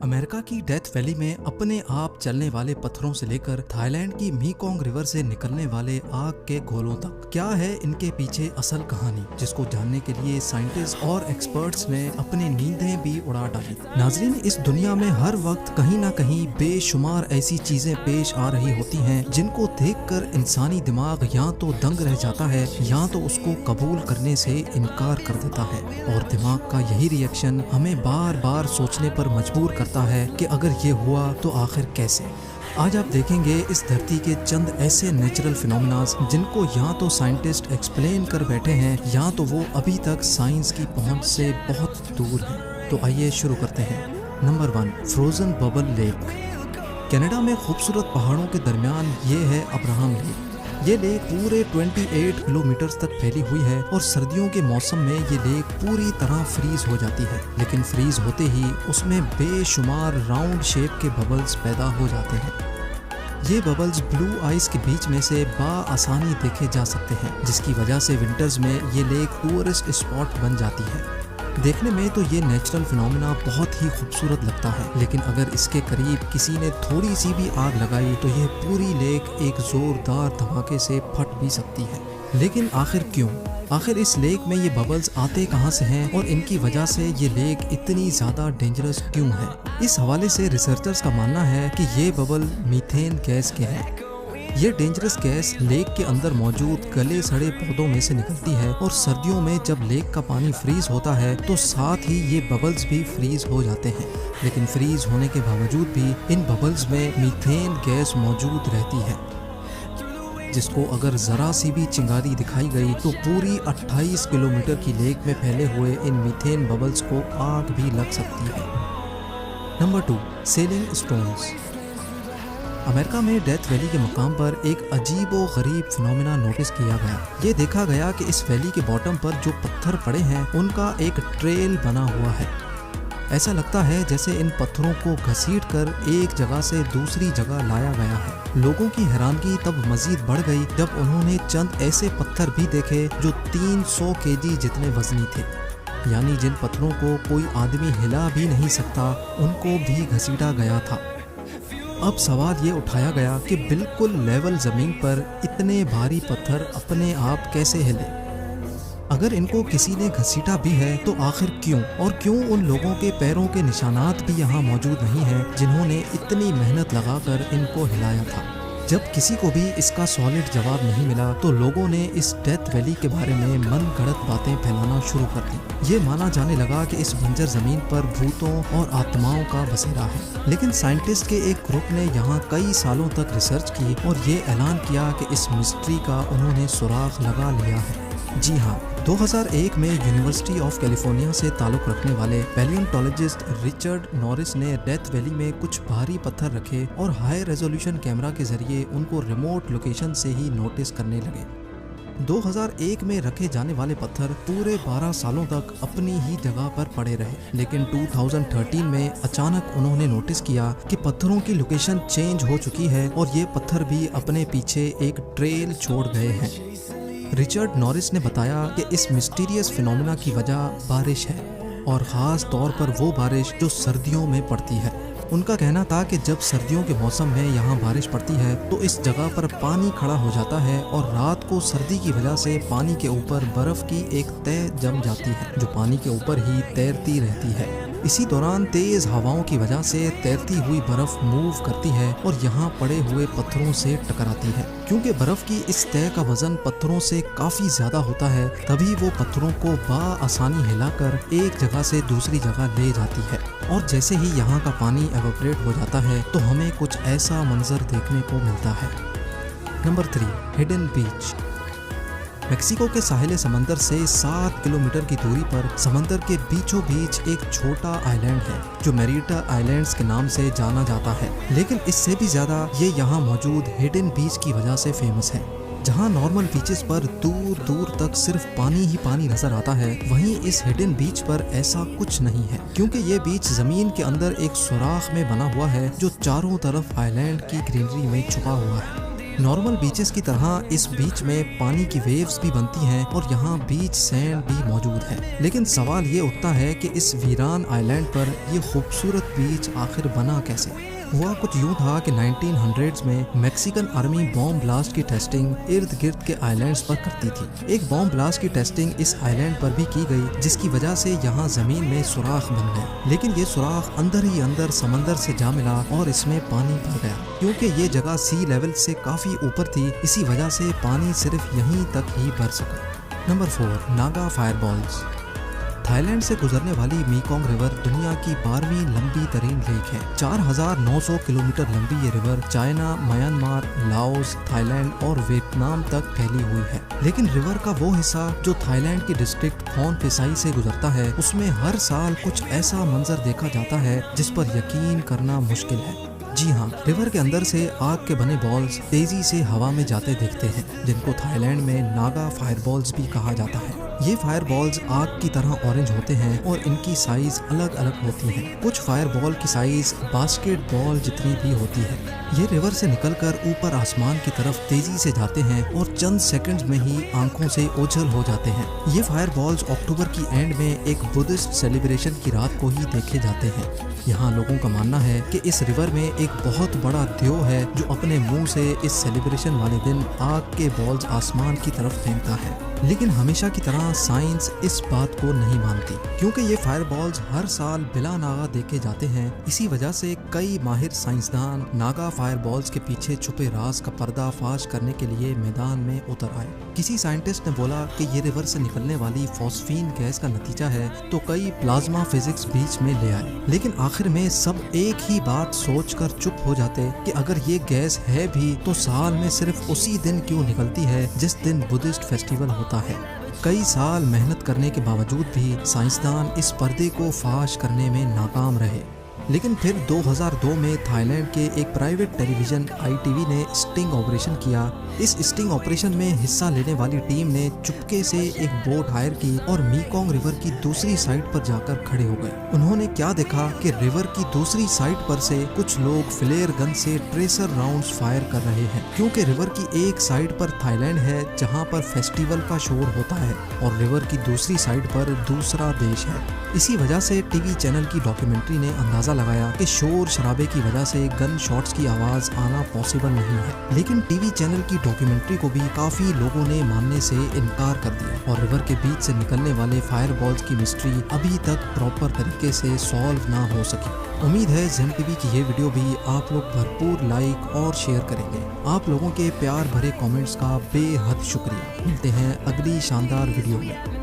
America की death valley में अपने आप चलने वाले पत्थरों से लेकर थाईलैंड की मीकोंग रिवर से निकलने वाले आग के गोलों तक, क्या है इनके पीछे असल कहानी, जिसको जानने के लिए साइंटिस्ट और एक्सपर्ट्स ने अपनी नींदें भी उड़ा डाली। नाजरीन, इस दुनिया में हर वक्त कहीं ना कहीं बेशुमार ऐसी चीजें पेश आ रही होती हैं जिनको देखकर इंसानी दिमाग या तो दंग रह जाता है या तो उसको कबूल करने से इनकार कर देता है, और दिमाग का यही रिएक्शन हमें बार बार सोचने पर मजबूर करता है कि अगर ये हुआ तो आखिर कैसे। आज आप देखेंगे इस धरती के चंद ऐसे नेचुरल फिनोमेनास जिनको या तो साइंटिस्ट एक्सप्लेन कर बैठे हैं या तो वो अभी तक साइंस की पहुंच से बहुत दूर हैं। तो आइए शुरू करते हैं। Number 1, frozen bubble lake. Canada में खूबसूरत पहाड़ों के दरमियान ये है अब्राहम लेक। ये लेक पूरे 28 किलोमीटर तक फैली हुई है और सर्दियों के मौसम में ये लेक पूरी तरह फ्रीज हो जाती है, लेकिन फ्रीज होते ही उसमें बेशुमार राउंड शेप के बबल्स पैदा हो जाते हैं। ये बबल्स ब्लू आइस के बीच में से बाआसानी देखे जा सकते हैं, जिसकी वजह से विंटर्स में ये लेक टूरिस्ट स्पॉट बन जाती है। देखने में तो ये नेचुरल फिनोमेना बहुत ही खूबसूरत लगता है, लेकिन अगर इसके करीब किसी ने थोड़ी सी भी आग लगाई तो यह पूरी लेक एक जोरदार धमाके से फट भी सकती है। लेकिन आखिर क्यों? आखिर इस लेक में ये बबल्स आते कहाँ से हैं और इनकी वजह से ये लेक इतनी ज़्यादा डेंजरस क्यों है? इस हवाले से रिसर्चर्स का मानना है कि ये बबल मीथेन गैस के हैं। ये डेंजरस गैस लेक के अंदर मौजूद गले सड़े पौधों में से निकलती है और सर्दियों में जब लेक का पानी फ्रीज होता है तो साथ ही ये बबल्स भी फ्रीज हो जाते हैं। लेकिन फ्रीज होने के बावजूद भी इन बबल्स में मीथेन गैस मौजूद रहती है, जिसको अगर जरा सी भी चिंगारी दिखाई गई तो पूरी 28 किलोमीटर की लेक में फैले हुए इन मीथेन बबल्स को आग भी लग सकती है। Number 2, selling stones. अमेरिका में डेथ वैली के मकाम पर एक अजीब व गरीब फिनोमेना नोटिस किया गया। ये देखा गया कि इस वैली के बॉटम पर जो पत्थर पड़े हैं उनका एक ट्रेल बना हुआ है। ऐसा लगता है जैसे इन पत्थरों को घसीट कर एक जगह से दूसरी जगह लाया गया है। लोगों की हैरानगी तब मजीद बढ़ गई जब उन्होंने चंद ऐसे पत्थर भी देखे जो 300 केजी जितने वजनी थे, यानी जिन पत्थरों को कोई आदमी हिला भी नहीं सकता उनको भी घसीटा गया था। अब सवाल ये उठाया गया कि बिल्कुल लेवल ज़मीन पर इतने भारी पत्थर अपने आप कैसे हिले? अगर इनको किसी ने घसीटा भी है तो आखिर क्यों? और क्यों उन लोगों के पैरों के निशानात भी यहाँ मौजूद नहीं हैं जिन्होंने इतनी मेहनत लगाकर इनको हिलाया था? जब किसी को भी इसका सॉलिड जवाब नहीं मिला तो लोगों ने इस डेथ वैली के बारे में मन गढ़ंत बातें फैलाना शुरू कर दी। ये माना जाने लगा कि इस बंजर जमीन पर भूतों और आत्माओं का बसेरा है। लेकिन साइंटिस्ट के एक ग्रुप ने यहाँ कई सालों तक रिसर्च की और ये ऐलान किया कि इस मिस्ट्री का उन्होंने सुराग लगा लिया है। जी हाँ, 2001 में यूनिवर्सिटी ऑफ कैलिफोर्निया से ताल्लुक़ रखने वाले पैलियोंटोलॉजिस्ट रिचर्ड नॉरिस ने डेथ वैली में कुछ भारी पत्थर रखे और हाई रेजोल्यूशन कैमरा के जरिए उनको रिमोट लोकेशन से ही नोटिस करने लगे। 2001 में रखे जाने वाले पत्थर पूरे 12 सालों तक अपनी ही जगह पर पड़े रहे, लेकिन 2013 में अचानक उन्होंने नोटिस किया कि पत्थरों की लोकेशन चेंज हो चुकी है और ये पत्थर भी अपने पीछे एक ट्रेल छोड़ गए हैं। रिचर्ड नॉरिस ने बताया कि इस मिस्टीरियस फिनोमेना की वजह बारिश है, और ख़ास तौर पर वो बारिश जो सर्दियों में पड़ती है। उनका कहना था कि जब सर्दियों के मौसम में यहाँ बारिश पड़ती है तो इस जगह पर पानी खड़ा हो जाता है और रात को सर्दी की वजह से पानी के ऊपर बर्फ़ की एक तह जम जाती है जो पानी के ऊपर ही तैरती रहती है। इसी दौरान तेज़ हवाओं की वजह से तैरती हुई बर्फ़ मूव करती है और यहाँ पड़े हुए पत्थरों से टकराती है। क्योंकि बर्फ़ की इस तह का वज़न पत्थरों से काफ़ी ज़्यादा होता है, तभी वो पत्थरों को बाआसानी हिलाकर एक जगह से दूसरी जगह ले जाती है। और जैसे ही यहाँ का पानी एवोपरेट हो जाता है तो हमें कुछ ऐसा मंजर देखने को मिलता है। नंबर 3, हिडन बीच। मेक्सिको के साहिल समंदर से 7 किलोमीटर की दूरी पर समंदर के बीचों बीच एक छोटा आइलैंड है जो मेरिटा आइलैंड्स के नाम से जाना जाता है, लेकिन इससे भी ज़्यादा ये यहाँ मौजूद हिडन बीच की वजह से फेमस है। जहाँ नॉर्मल बीचेस पर दूर दूर तक सिर्फ पानी ही पानी नजर आता है, वहीं इस हिडन बीच पर ऐसा कुछ नहीं है, क्योंकि ये बीच जमीन के अंदर एक सुराख में बना हुआ है जो चारों तरफ आइलैंड की ग्रीनरी में छुपा हुआ है। नॉर्मल बीचेस की तरह इस बीच में पानी की वेव्स भी बनती हैं और यहाँ बीच सैंड भी मौजूद है। लेकिन सवाल ये उठता है कि इस वीरान आइलैंड पर ये खूबसूरत बीच आखिर बना कैसे। हुआ कुछ यूं था कि 1900s में मैक्सिकन आर्मी बॉम्ब ब्लास्ट की टेस्टिंग इर्द गिर्द के आइलैंड्स पर करती थी। एक बॉम्ब ब्लास्ट की टेस्टिंग इस आइलैंड पर भी की गई, जिसकी वजह से यहाँ जमीन में सुराख बन गए। लेकिन ये सुराख अंदर ही अंदर समंदर से जा मिला और इसमें पानी भर गया। क्योंकि ये जगह सी लेवल से काफी ऊपर थी, इसी वजह से पानी सिर्फ यहीं तक ही भर सका। नंबर 4, नागा फायरबॉल्स। थाईलैंड से गुजरने वाली मीकोंग रिवर दुनिया की 12वीं लंबी तरीन लेक है। 4900 किलोमीटर लंबी ये river China, Myanmar, Laos, Thailand और वियतनाम तक फैली हुई है। लेकिन रिवर का वो हिस्सा जो थाईलैंड की डिस्ट्रिक्ट खोन फेसाई से गुजरता है, उसमें हर साल कुछ ऐसा मंजर देखा जाता है जिस पर यकीन करना मुश्किल है। जी हाँ, रिवर के अंदर से आग के बने बॉल्स तेजी से हवा में जाते दिखते हैं, जिनको थाईलैंड में नागा फायरबॉल्स भी कहा जाता है। ये फायर बॉल्स आग की तरह ऑरेंज होते हैं और इनकी साइज अलग अलग होती है। कुछ फायर बॉल की साइज बास्केटबॉल जितनी भी होती है। ये रिवर से निकलकर ऊपर आसमान की तरफ तेजी से जाते हैं और चंद सेकंड्स में ही आंखों से ओझल हो जाते हैं। ये फायर बॉल्स अक्टूबर की एंड में एक बुद्धिस्ट सेलिब्रेशन की रात को ही देखे जाते हैं। यहाँ लोगों का मानना है कि इस रिवर में एक बहुत बड़ा देव है जो अपने मुंह से इस सेलिब्रेशन वाले दिन आग के बॉल्स आसमान की तरफ फेंकता है। लेकिन हमेशा की तरह साइंस इस बात को नहीं मानती, क्योंकि ये फायर बॉल्स हर साल बिला नागा देखे जाते हैं। इसी वजह से कई माहिर साइंसदान नागा फायर बॉल्स के पीछे छुपे राज का पर्दाफाश करने के लिए मैदान में उतर आए। किसी साइंटिस्ट ने बोला कि ये रिवर से निकलने वाली फॉस्फीन गैस का नतीजा है, तो कई प्लाज्मा फिजिक्स बीच में ले आए। लेकिन आखिर में सब एक ही बात सोचकर चुप हो जाते कि अगर ये गैस है भी तो साल में सिर्फ उसी दिन क्यों निकलती है जिस दिन बुद्धिस्ट फेस्टिवल होता है। कई साल मेहनत करने के बावजूद भी साइंसदान इस पर्दे को फाश करने में नाकाम रहे। लेकिन फिर 2002 में थाईलैंड के एक प्राइवेट टेलीविजन ITV ने स्टिंग ऑपरेशन किया। इस स्टिंग ऑपरेशन में हिस्सा लेने वाली टीम ने चुपके से एक बोट हायर की और मीकोंग रिवर की दूसरी साइड पर जाकर खड़े हो गए। उन्होंने क्या देखा कि रिवर की दूसरी साइड पर से कुछ लोग फ्लेयर गन से ट्रेसर राउंड्स फायर कर रहे हैं, क्योंकि रिवर की एक साइड पर थाईलैंड है जहां पर फेस्टिवल का शोर होता है और रिवर की दूसरी साइड पर दूसरा देश है। इसी वजह से टीवी चैनल की डॉक्यूमेंट्री ने अंदाजा लगाया कि शोर शराबे की वजह से गन शॉट्स की आवाज आना पॉसिबल नहीं है। लेकिन टीवी चैनल की डॉक्यूमेंट्री को भी काफी लोगों ने मानने से इनकार कर दिया और रिवर के बीच से निकलने वाले फायर बॉल्स की मिस्ट्री अभी तक प्रॉपर तरीके से सॉल्व ना हो सकी। उम्मीद है ज़ेम टीवी की ये वीडियो भी आप लोग भरपूर लाइक और शेयर करेंगे। आप लोगों के प्यार भरे कमेंट्स का बेहद शुक्रिया। मिलते हैं अगली शानदार वीडियो में।